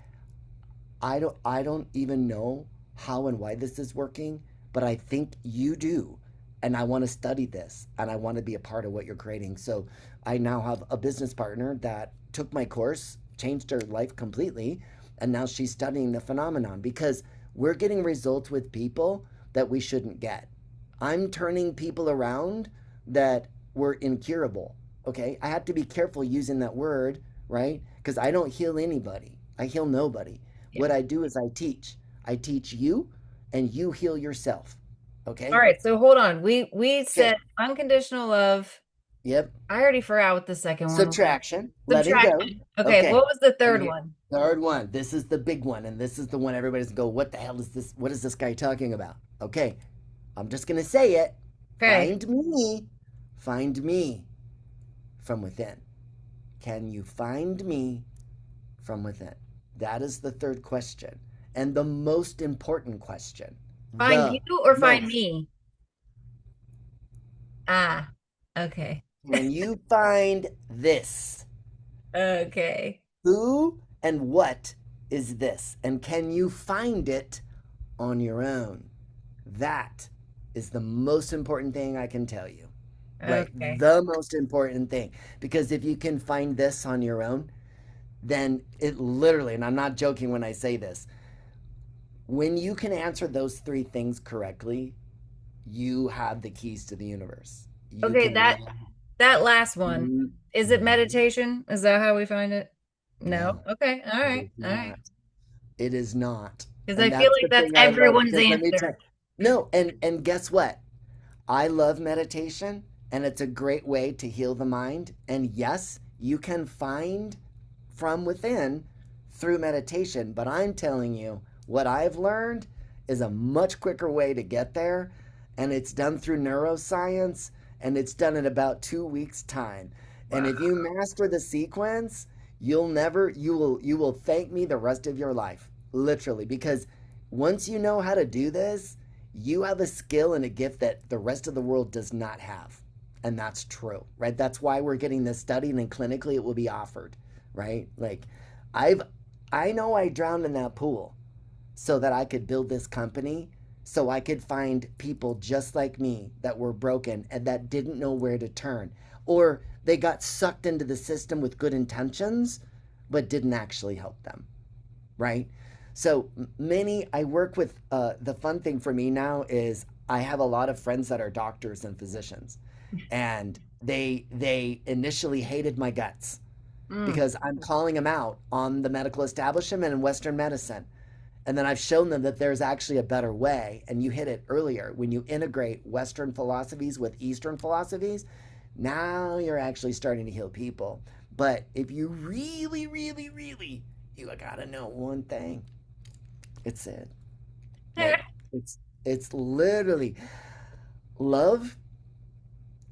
I don't even know how and why this is working, but I think you do. And I want to study this and I want to be a part of what you're creating. So I now have a business partner that took my course, changed her life completely, and now she's studying the phenomenon because we're getting results with people that we shouldn't get. I'm turning people around that were incurable. Okay. I have to be careful using that word, right? Because I don't heal anybody, I heal nobody. Yeah. What I do is I teach. I teach you, and you heal yourself. All Okay. right, so hold on. We said Okay. unconditional love. Yep. I already forgot what the second one was. Subtraction, letting go. Subtraction. Okay, Okay. what was the And third here, one? third one. This is the big one, and this is the one everybody's gonna go, what the hell is this? What is this guy talking about? Okay. I'm just gonna say it. Okay. Find me. Find me from within. Can you find me from within? That is the third question. And the most important question. Find The you or find most. me? Ah, okay. Can you find this? Okay. Who and what is this? And can you find it on your own? That is the most important thing I can tell you. Right? Okay. The most important thing. Because if you can find this on your own, then it literally, and I'm not joking when I say this, when you can answer those three things correctly, you have the keys to the universe. You Okay, can that last one. Is it meditation? Is that how we find it? No. no, Okay. All it right. is All right. not. It is not. Because I And feel that's the like that's thing I love everyone's because let me tell answer. no, and guess what? I love meditation and it's a great way to heal the mind. And yes, you can find from within through meditation, but I'm telling you, what I've learned is a much quicker way to get there, and it's done through neuroscience, and it's done in about 2 weeks time. And Wow. if you master the sequence, you will thank me the rest of your life, literally, because once you know how to do this, you have a skill and a gift that the rest of the world does not have. And that's true, right? That's why we're getting this studied and clinically it will be offered, right? Like I've I know I drowned in that pool so that I could build this company, so I could find people just like me that were broken and that didn't know where to turn, or they got sucked into the system with good intentions but didn't actually help them, right? So many, I work with, the fun thing for me now is I have a lot of friends that are doctors and physicians, and they initially hated my guts Mm. because I'm calling them out on the medical establishment and Western medicine. And then I've shown them that there's actually a better way. And you hit it earlier. When you integrate Western philosophies with Eastern philosophies, now you're actually starting to heal people. But if you really, really, really, you gotta know one thing. It's it. Like it's literally love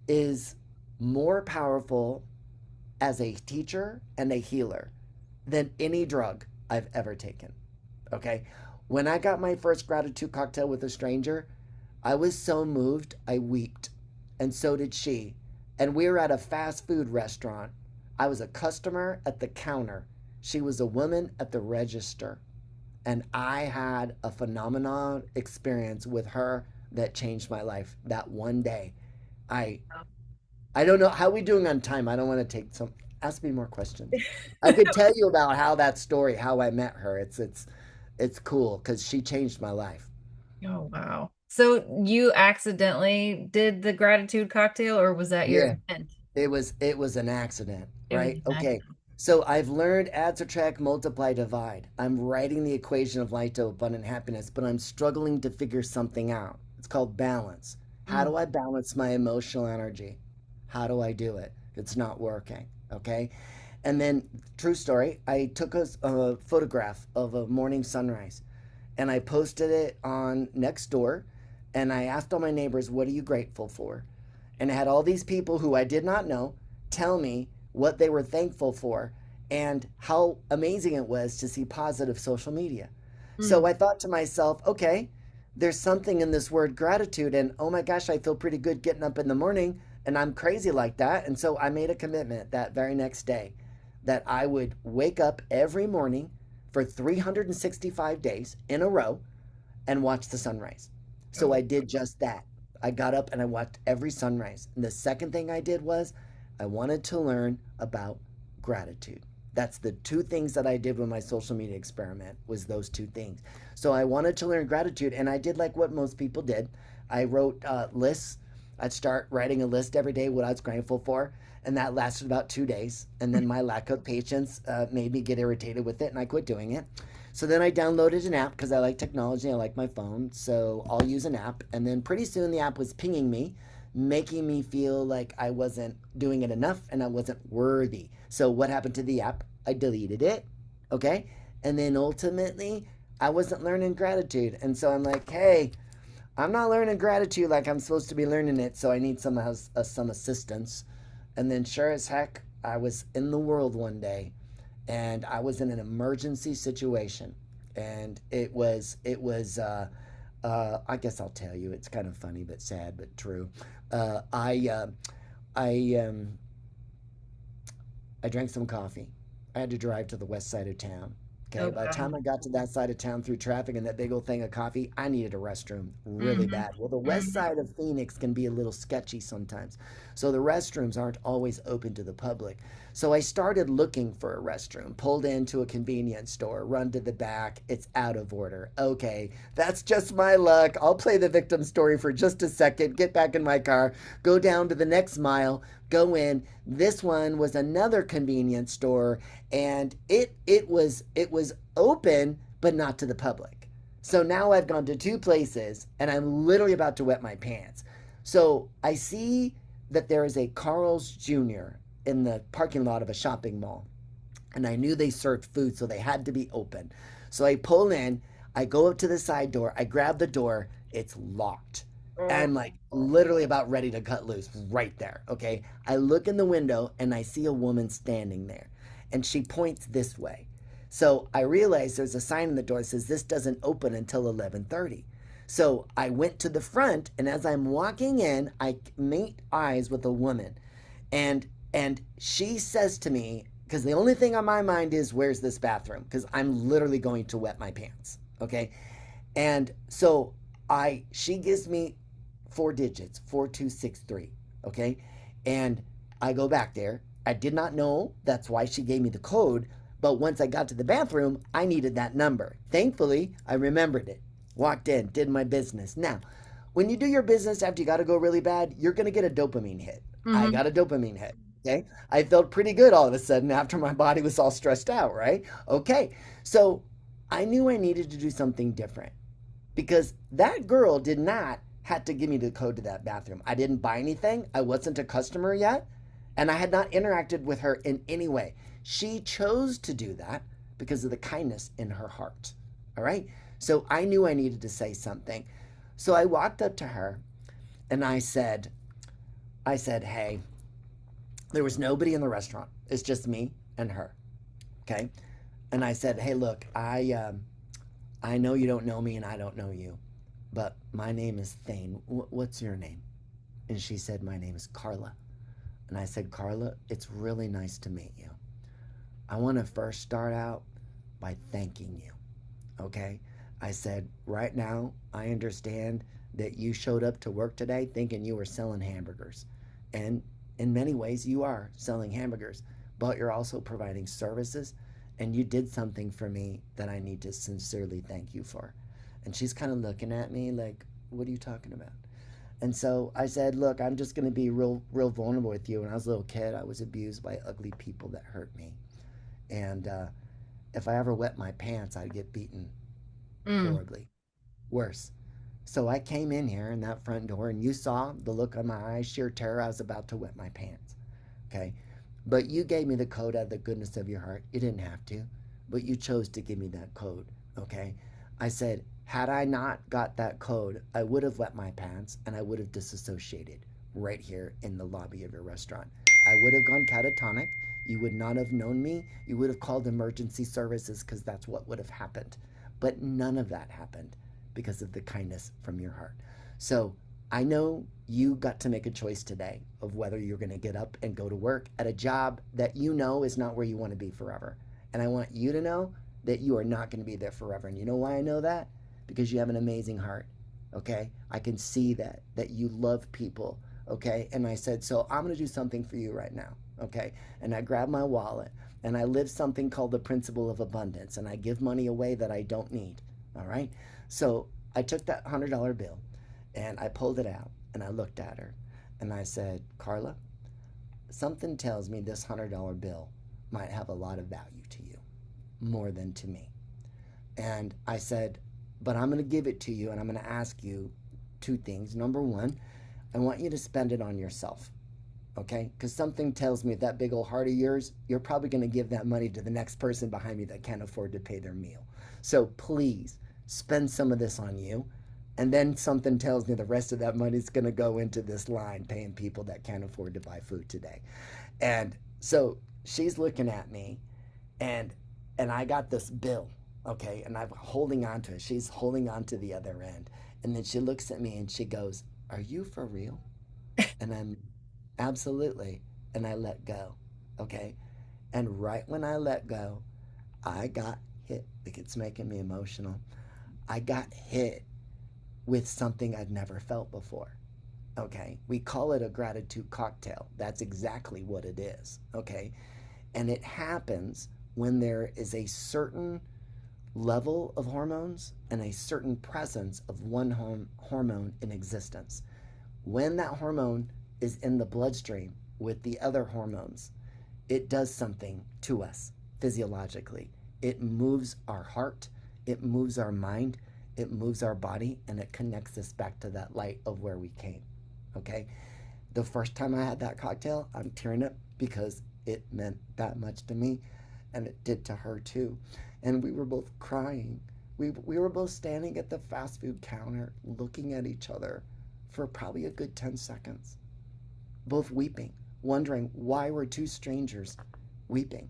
is more powerful as a teacher and a healer than any drug I've ever taken. Okay. When I got my first gratitude cocktail with a stranger, I was so moved, I wept. And so did she. And we were at a fast food restaurant. I was a customer at the counter. She was a woman at the register. And I had a phenomenal experience with her that changed my life that one day. I I don't know how we doing on time. I don't want to take some. Ask me more questions. I could tell you about how that story, how I met her. It's cool because she changed my life. Oh, wow. So you accidentally did the gratitude cocktail, or was that your Yeah, intent? it was an accident, It was right? an Okay. accident. So I've learned add, subtract, multiply, divide. I'm writing the equation of life to abundant happiness, but I'm struggling to figure something out. It's called balance. How Mm. do I balance my emotional energy? How do I do it? It's not working. Okay. And then, true story, I took a photograph of a morning sunrise and I posted it on Nextdoor. And I asked all my neighbors, what are you grateful for? And I had all these people who I did not know tell me what they were thankful for and how amazing it was to see positive social media. So Mm. I thought to myself, okay, there's something in this word gratitude. And oh my gosh, I feel pretty good getting up in the morning and I'm crazy like that. And so I made a commitment that very next day that I would wake up every morning for 365 days in a row and watch the sunrise. So I Oh, did just that. I got up and I watched every sunrise. And the second thing I did was I wanted to learn about gratitude. That's the two things that I did with my social media experiment was those two things. So I wanted to learn gratitude and I did like what most people did. I wrote lists. I'd start writing a list every day what I was grateful for. And that lasted about 2 days. And then my lack of patience made me get irritated with it and I quit doing it. So then I downloaded an app because I like technology. I like my phone. So I'll use an app. And then pretty soon the app was pinging me, making me feel like I wasn't doing it enough and I wasn't worthy. So what happened to the app? I deleted it. Okay. And then ultimately, I wasn't learning gratitude. And so I'm like, hey, I'm not learning gratitude like I'm supposed to be learning it. So I need some assistance. And then, sure as heck, I was in the world one day and I was in an emergency situation, and I guess I'll tell you. It's kind of funny, but sad, but true. Uh, I uh, I I drank some coffee. I had to drive to the west side of town. Okay, oh by the wow. time I got to that side of town through traffic and that big old thing of coffee, I needed a restroom really Hmm. bad. Well, the west Hmm. side of Phoenix can be a little sketchy sometimes. So the restrooms aren't always open to the public. So I started looking for a restroom, pulled into a convenience store, run to the back. It's out of order. Okay, that's just my luck. I'll play the victim story for just a second, get back in my car, go down to the next mile, go in. This one was another convenience store and it was open but not to the public. So now I've gone to two places and I'm literally about to wet my pants. So I see that there is a Carl's Jr. in the parking lot of a shopping mall. And I knew they served food, so they had to be open. So I pull in, I go up to the side door, I grab the door, it's locked. Oh. I'm like literally about ready to cut loose right there. Okay. I look in the window and I see a woman standing there and she points this way. So I realize there's a sign on the door that says this doesn't open until 11:30. So I went to the front and as I'm walking in, I meet eyes with a woman and she says to me, because the only thing on my mind is where's this bathroom, because I'm literally going to wet my pants. Okay. And so she gives me 4 digits, 4263. Okay. And I go back there. I did not know that's why she gave me the code, but once I got to the bathroom, I needed that number. Thankfully, I remembered it. Walked in, did my business. Now, when you do your business after you got to go really bad, you're going to get a dopamine hit. I Hmm. got a dopamine hit. Okay. I felt pretty good all of a sudden after my body was all stressed out, right? Okay. So I knew I needed to do something different because that girl did not have to give me the code to that bathroom. I didn't buy anything. I wasn't a customer yet, and I had not interacted with her in any way. She chose to do that because of the kindness in her heart. All right? So I knew I needed to say something. So I walked up to her and I said, "Hey, there was nobody in the restaurant. It's just me and her." Okay? And I said, "Hey, look, I know you don't know me and I don't know you, but my name is Thayne. What's your name?" And she said, "My name is Carla." And I said, "Carla, it's really nice to meet you. I want to first start out by thanking you." Okay? I said, "Right now, I understand that you showed up to work today thinking you were selling hamburgers. And in many ways, you are selling hamburgers, but you're also providing services. And you did something for me that I need to sincerely thank you for." And she's kind of looking at me like, "What are you talking about?" And so I said, "Look, I'm just going to be real vulnerable with you. When I was a little kid, I was abused by ugly people that hurt me. And if I ever wet my pants, I'd get beaten Mm. horribly, worse. So I came in here in that front door, and you saw the look on my eyes, sheer terror. I was about to wet my pants. Okay. But you gave me the code out of the goodness of your heart. You didn't have to, but you chose to give me that code. Okay. I said, had I not got that code, I would have wet my pants and I would have disassociated right here in the lobby of your restaurant. I would have gone catatonic. You would not have known me. You would have called emergency services because that's what would have happened. But none of that happened because of the kindness from your heart. So I know you got to make a choice today of whether you're going to get up and go to work at a job that you know is not where you want to be forever. And I want you to know that you are not going to be there forever. And you know why I know that? Because you have an amazing heart. Okay, I can see that you love people. Okay, and I said, so I'm going to do something for you right now. Okay, and I grabbed my wallet and I live something called the principle of abundance, and I give money away that I don't need. All right, so I took that $100 bill and I pulled it out and I looked at her and I said, Carla, something tells me this $100 bill might have a lot of value to you, more than to me. And I said, but I'm going to give it to you and I'm going to ask you two things. Number one, I want you to spend it on yourself. Okay? Because something tells me that big old heart of yours, you're probably going to give that money to the next person behind me that can't afford to pay their meal. So please spend some of this on you. And then something tells me the rest of that money is going to go into this line paying people that can't afford to buy food today. And so she's looking at me and I got this bill, okay, and I'm holding on to it. She's holding on to the other end. And then she looks at me and she goes, are you for real? And I'm absolutely. And I let go, okay? And right when I let go, I got hit. It's making me emotional. I got hit with something I'd never felt before. Okay, we call it a gratitude cocktail. That's exactly what it is. Okay, and it happens when there is a certain level of hormones and a certain presence of one hormone in existence. When that hormone is in the bloodstream with the other hormones, it does something to us physiologically. It moves our heart, it moves our mind, it moves our body, and it connects us back to that light of where we came. Okay? The first time I had that cocktail, I'm tearing up because it meant that much to me, and it did to her too. And we were both crying. We were both standing at the fast food counter looking at each other for probably a good 10 seconds, both weeping, wondering why we're two strangers weeping.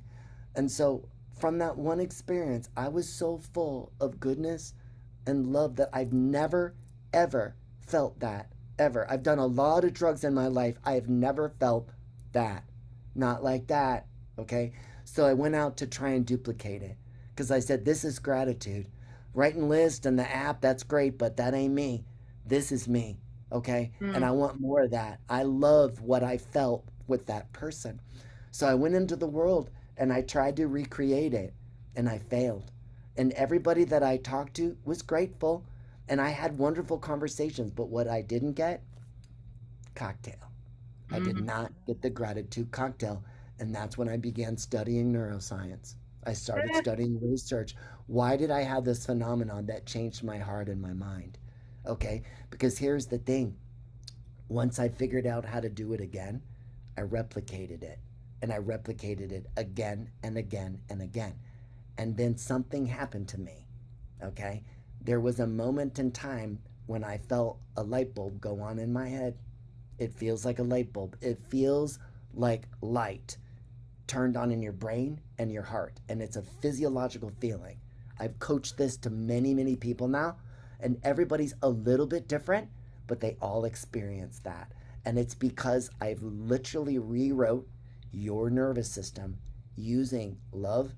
And so, from that one experience, I was so full of goodness and love that I've never, ever felt that, ever. I've done a lot of drugs in my life. I have never felt that. Not like that, okay? So I went out to try and duplicate it because I said, this is gratitude. Writing list and the app, that's great, but that ain't me. This is me, okay? And I Mm. want more of that. I love what I felt with that person. So I went into the world and I tried to recreate it and I failed. And everybody that I talked to was grateful and I had wonderful conversations, but what I didn't get, cocktail. I did Mm. not get the gratitude cocktail. And that's when I began studying neuroscience. I started studying research. Why did I have this phenomenon that changed my heart and my mind? Okay, because here's the thing. Once I figured out how to do it again, I replicated it. And I replicated it again and again and again. And then something happened to me. Okay, there was a moment in time when I felt a light bulb go on in my head. It feels like a light bulb. It feels like light turned on in your brain and your heart. And it's a physiological feeling. I've coached this to many, many people now, and everybody's a little bit different, but they all experience that. And it's because I've literally rewrote your nervous system using love,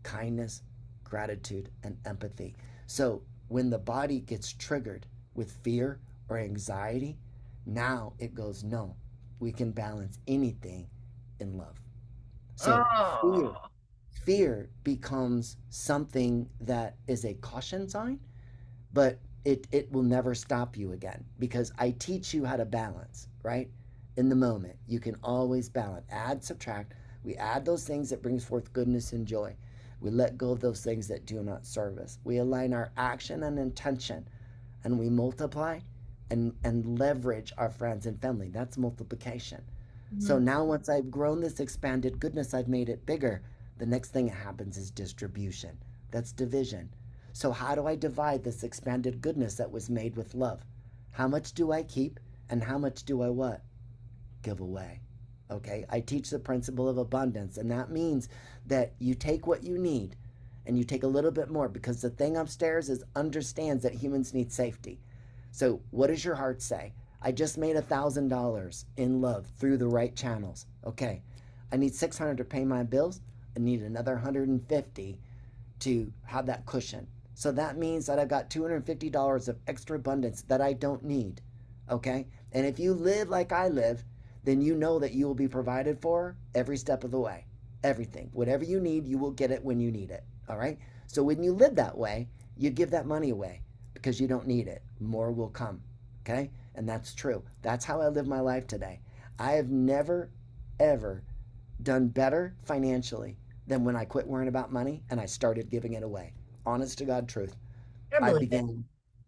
kindness, gratitude, and empathy. So when the body gets triggered with fear or anxiety, now it goes, no, we can balance anything in love. So fear, Oh. fear becomes something that is a caution sign, but it will never stop you again because I teach you how to balance, right? In the moment, you can always balance, add, subtract. We add those things that brings forth goodness and joy. We let go of those things that do not serve us. We align our action and intention and we multiply and leverage our friends and family. That's multiplication. So Mhm. now once I've grown this expanded goodness, I've made it bigger. The next thing that happens is distribution. That's division. So how do I divide this expanded goodness that was made with love? How much do I keep and how much do I what? Give away. Okay? I teach the principle of abundance, and that means that you take what you need and you take a little bit more because the thing upstairs is understands that humans need safety. So, what does your heart say? I just made $1,000 in love through the right channels. Okay, I need 600 to pay my bills. I need another 150 to have that cushion. So that means that I've got $250 of extra abundance that I don't need. Okay? And if you live like I live, then you know that you will be provided for every step of the way. Everything. Whatever you need, you will get it when you need it. All right? So when you live that way, you give that money away because you don't need it. More will come. Okay? And that's true. That's how I live my life today. I have never, ever done better financially than when I quit worrying about money and I started giving it away. Honest to God truth. I I believe it. began,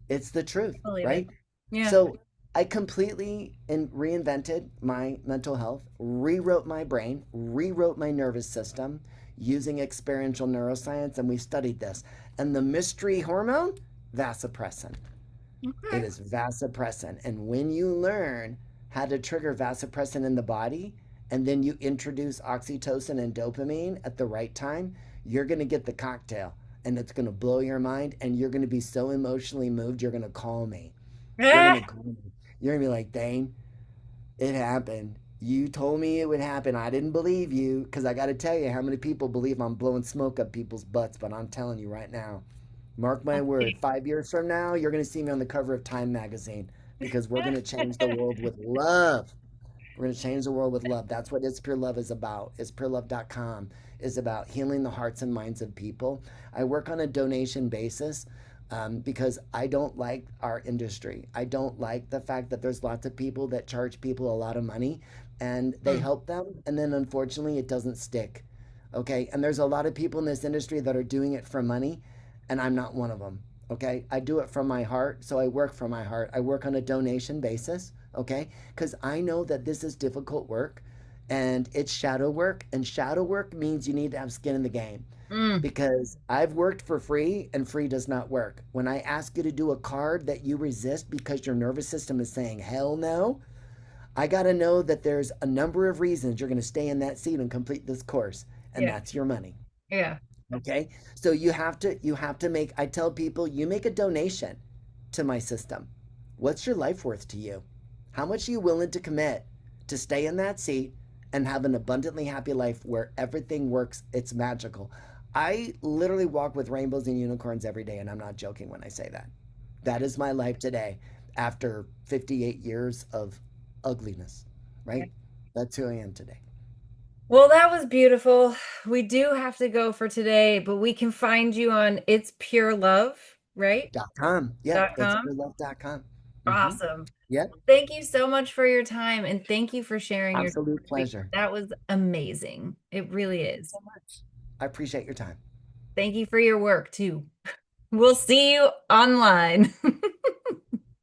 it's the truth, I believe it. right? Yeah. So I completely reinvented my mental health, rewrote my brain, rewrote my nervous system using experiential neuroscience, and we studied this. And the mystery hormone, vasopressin. It Okay. is vasopressin. And when you learn how to trigger vasopressin in the body, and then you introduce oxytocin and dopamine at the right time, you're going to get the cocktail and it's going to blow your mind. And you're going to be so emotionally moved, you're going to call me. You're going to Ah, call me. You're going to be like, Thayne, it happened. You told me it would happen. I didn't believe you because I got to tell you how many people believe I'm blowing smoke up people's butts. But I'm telling you right now, mark my word, okay. 5 years from now, you're going to see me on the cover of Time magazine because we're going to change the world with love. We're going to change the world with love. That's what It's Pure Love is about. It'sPureLove.com is about healing the hearts and minds of people. I work on a donation basis because I don't like our industry. I don't like the fact that there's lots of people that charge people a lot of money and they Mm, help them, and then unfortunately it doesn't stick. Okay. And there's a lot of people in this industry that are doing it for money, and I'm not one of them. Okay. I do it from my heart. So I work from my heart. I work on a donation basis. Okay. Because I know that this is difficult work and it's shadow work. And shadow work means you need to have skin in the game mm, because I've worked for free and free does not work. When I ask you to do a card that you resist because your nervous system is saying hell no, I got to know that there's a number of reasons you're going to stay in that seat and complete this course, and yeah. that's your money. Yeah. Okay? So you have to make, I tell people, you make a donation to my system. What's your life worth to you? How much are you willing to commit to stay in that seat and have an abundantly happy life where everything works? It's magical. I literally walk with rainbows and unicorns every day, and I'm not joking when I say that. That is my life today after 58 years of ugliness, Yeah. right? That's who I am today. Well, that was beautiful. We do have to go for today, but we can find you on It's Pure Love, right? .com. Yep, it's .com. pureLove.com. Mm-hmm. Awesome. Yep, Thank you so much for your time and thank you for sharing your absolute story. pleasure. That was amazing. It really Thank you is. so much. I appreciate your time. Thank you for your work too. We'll see you online.